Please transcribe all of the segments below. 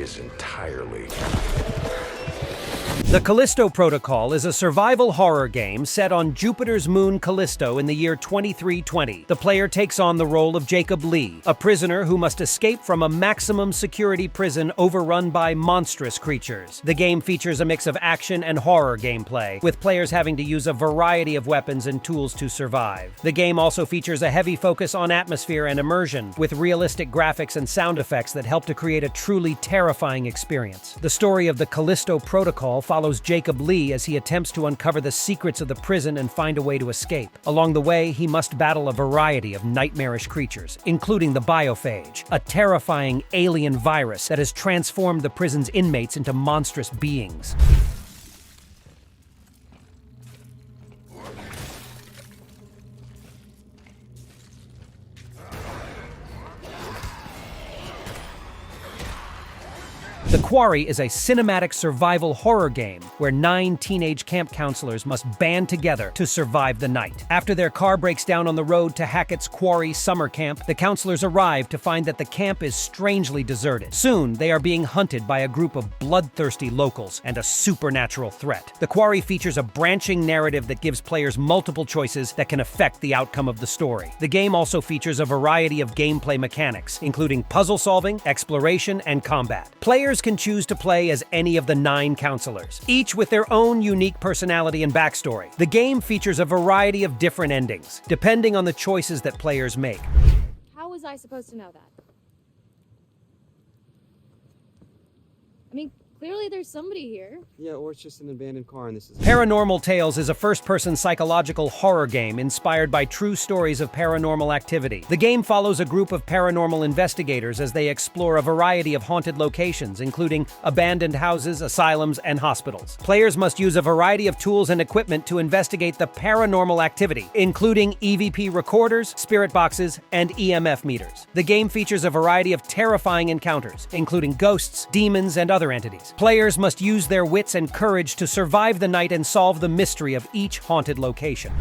is entirely. The Callisto Protocol is a survival horror game set on Jupiter's moon Callisto in the year 2320. The player takes on the role of Jacob Lee, a prisoner who must escape from a maximum security prison overrun by monstrous creatures. The game features a mix of action and horror gameplay, with players having to use a variety of weapons and tools to survive. The game also features a heavy focus on atmosphere and immersion, with realistic graphics and sound effects that help to create a truly terrifying experience. The story of the Callisto Protocol follows Jacob Lee as he attempts to uncover the secrets of the prison and find a way to escape. Along the way, he must battle a variety of nightmarish creatures, including the biophage, a terrifying alien virus that has transformed the prison's inmates into monstrous beings. The Quarry is a cinematic survival horror game where 9 teenage camp counselors must band together to survive the night. After their car breaks down on the road to Hackett's Quarry summer camp, the counselors arrive to find that the camp is strangely deserted. Soon, they are being hunted by a group of bloodthirsty locals and a supernatural threat. The Quarry features a branching narrative that gives players multiple choices that can affect the outcome of the story. The game also features a variety of gameplay mechanics, including puzzle solving, exploration, and combat. Players can choose to play as any of the 9 counselors, each with their own unique personality and backstory. The game features a variety of different endings, depending on the choices that players make. How was I supposed to know that? I mean, clearly there's somebody here. Yeah, or it's just an abandoned car and this is... Paranormal Tales is a first-person psychological horror game inspired by true stories of paranormal activity. The game follows a group of paranormal investigators as they explore a variety of haunted locations, including abandoned houses, asylums, and hospitals. Players must use a variety of tools and equipment to investigate the paranormal activity, including EVP recorders, spirit boxes, and EMF meters. The game features a variety of terrifying encounters, including ghosts, demons, and other entities. Players must use their wits and courage to survive the night and solve the mystery of each haunted location.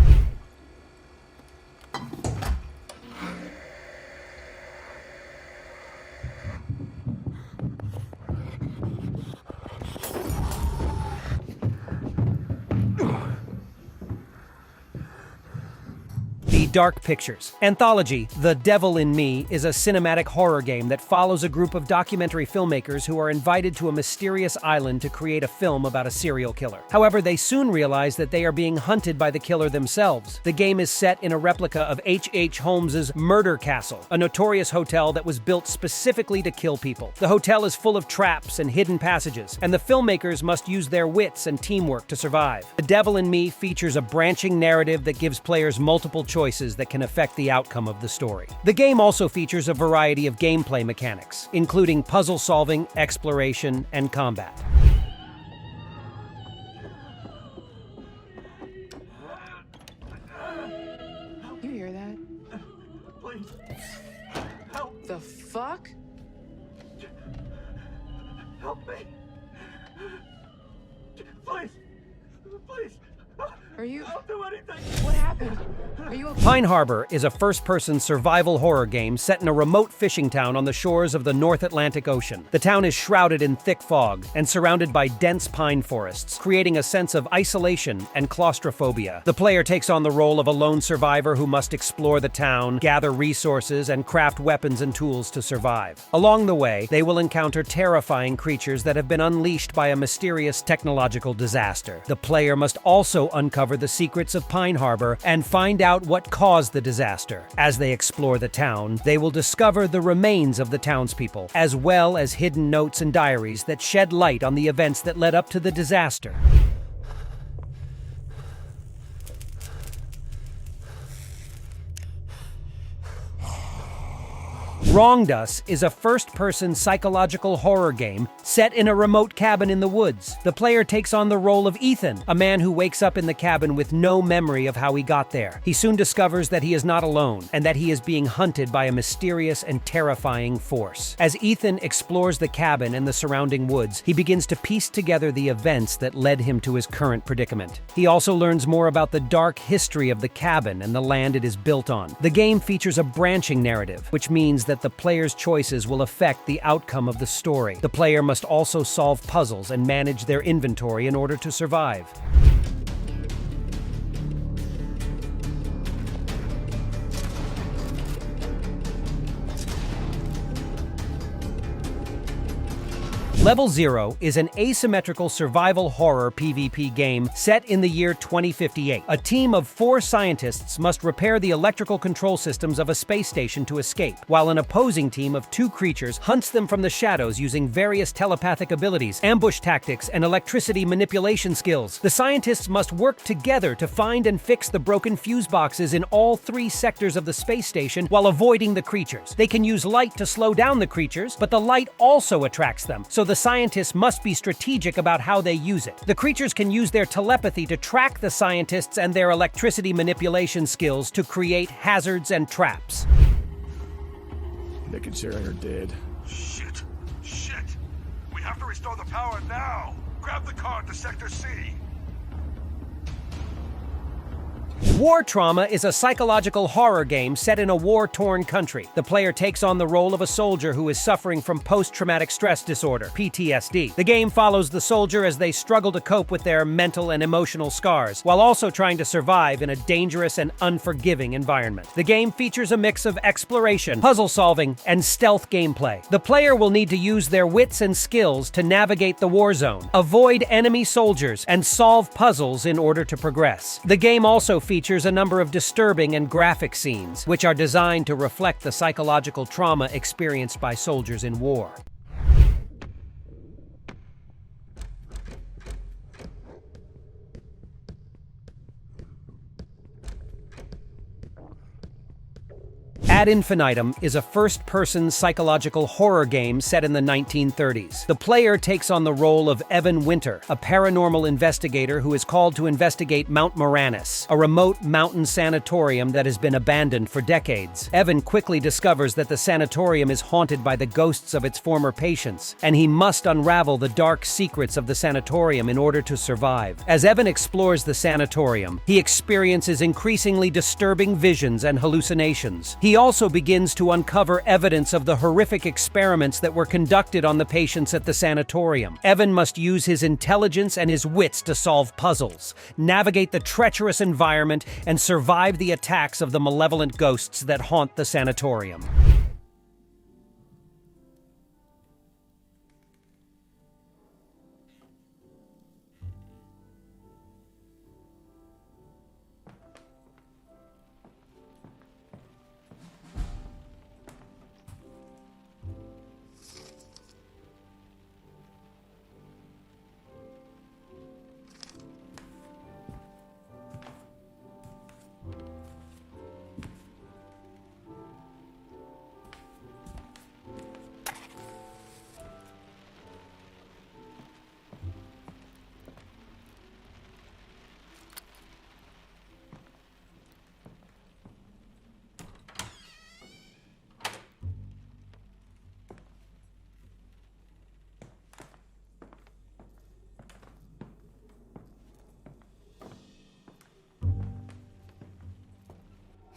Dark Pictures. Anthology, The Devil in Me, is a cinematic horror game that follows a group of documentary filmmakers who are invited to a mysterious island to create a film about a serial killer. However, they soon realize that they are being hunted by the killer themselves. The game is set in a replica of H.H. Holmes's Murder Castle, a notorious hotel that was built specifically to kill people. The hotel is full of traps and hidden passages, and the filmmakers must use their wits and teamwork to survive. The Devil in Me features a branching narrative that gives players multiple choices that can affect the outcome of the story. The game also features a variety of gameplay mechanics, including puzzle solving, exploration, and combat. You hear that? Please. Help. The fuck? Help me. Please. Please. Are you... I'll do anything. What happened? Are you okay? Pine Harbor is a first-person survival horror game set in a remote fishing town on the shores of the North Atlantic Ocean. The town is shrouded in thick fog and surrounded by dense pine forests, creating a sense of isolation and claustrophobia. The player takes on the role of a lone survivor who must explore the town, gather resources, and craft weapons and tools to survive. Along the way, they will encounter terrifying creatures that have been unleashed by a mysterious technological disaster. The player must also uncover the secrets of Pine Harbor and find out what caused the disaster. As they explore the town, they will discover the remains of the townspeople, as well as hidden notes and diaries that shed light on the events that led up to the disaster. Wronged Us is a first-person psychological horror game set in a remote cabin in the woods. The player takes on the role of Ethan, a man who wakes up in the cabin with no memory of how he got there. He soon discovers that he is not alone, and that he is being hunted by a mysterious and terrifying force. As Ethan explores the cabin and the surrounding woods, he begins to piece together the events that led him to his current predicament. He also learns more about the dark history of the cabin and the land it is built on. The game features a branching narrative, which means that that the player's choices will affect the outcome of the story. The player must also solve puzzles and manage their inventory in order to survive. Level 0 is an asymmetrical survival horror PvP game set in the year 2058. A team of 4 scientists must repair the electrical control systems of a space station to escape, while an opposing team of 2 creatures hunts them from the shadows using various telepathic abilities, ambush tactics, and electricity manipulation skills. The scientists must work together to find and fix the broken fuse boxes in all 3 sectors of the space station while avoiding the creatures. They can use light to slow down the creatures, but the light also attracts them, so the scientists must be strategic about how they use it. The creatures can use their telepathy to track the scientists and their electricity manipulation skills to create hazards and traps. Nick and Sharon are dead. Shit! Shit! We have to restore the power now! Grab the car to Sector C! War Trauma is a psychological horror game set in a war-torn country. The player takes on the role of a soldier who is suffering from post-traumatic stress disorder, PTSD. The game follows the soldier as they struggle to cope with their mental and emotional scars, while also trying to survive in a dangerous and unforgiving environment. The game features a mix of exploration, puzzle solving, and stealth gameplay. The player will need to use their wits and skills to navigate the war zone, avoid enemy soldiers, and solve puzzles in order to progress. The game also features a number of disturbing and graphic scenes, which are designed to reflect the psychological trauma experienced by soldiers in war. Ad Infinitum is a first-person psychological horror game set in the 1930s. The player takes on the role of Evan Winter, a paranormal investigator who is called to investigate Mount Moranis, a remote mountain sanatorium that has been abandoned for decades. Evan quickly discovers that the sanatorium is haunted by the ghosts of its former patients, and he must unravel the dark secrets of the sanatorium in order to survive. As Evan explores the sanatorium, he experiences increasingly disturbing visions and hallucinations. He also begins to uncover evidence of the horrific experiments that were conducted on the patients at the sanatorium. Evan must use his intelligence and his wits to solve puzzles, navigate the treacherous environment, and survive the attacks of the malevolent ghosts that haunt the sanatorium.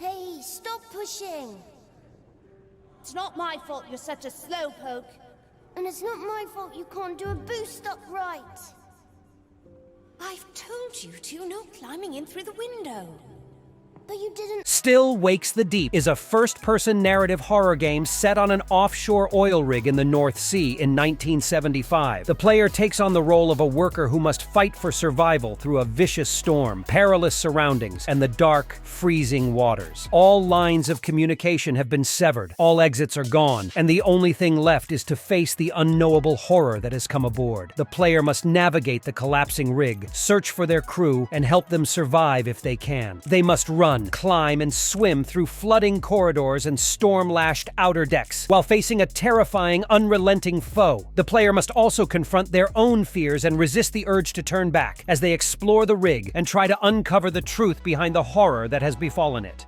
Hey, stop pushing! It's not my fault you're such a slowpoke. And it's not my fault you can't do a boost up right. I've told you to, no climbing in through the window. But you didn't. Still Wakes the Deep is a first-person narrative horror game set on an offshore oil rig in the North Sea in 1975. The player takes on the role of a worker who must fight for survival through a vicious storm, perilous surroundings, and the dark, freezing waters. All lines of communication have been severed, all exits are gone, and the only thing left is to face the unknowable horror that has come aboard. The player must navigate the collapsing rig, search for their crew, and help them survive if they can. They must run, climb, and swim through flooding corridors and storm-lashed outer decks, while facing a terrifying, unrelenting foe. The player must also confront their own fears and resist the urge to turn back as they explore the rig and try to uncover the truth behind the horror that has befallen it.